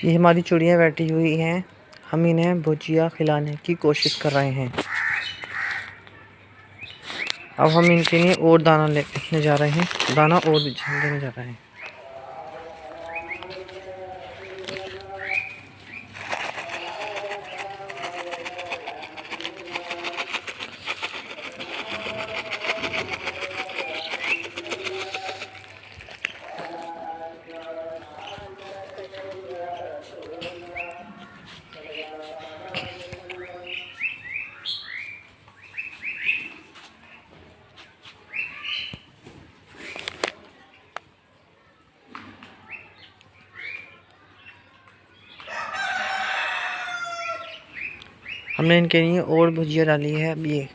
ये हमारी चिड़िया बैठी हुई हैं, हम इन्हें भुजिया खिलाने की कोशिश कर रहे हैं। अब हम इनके लिए और दाना लेने जा रहे हैं, दाना और लेने जा रहे हैं। हमने इनके लिए और भुजिया डाली है। अब ये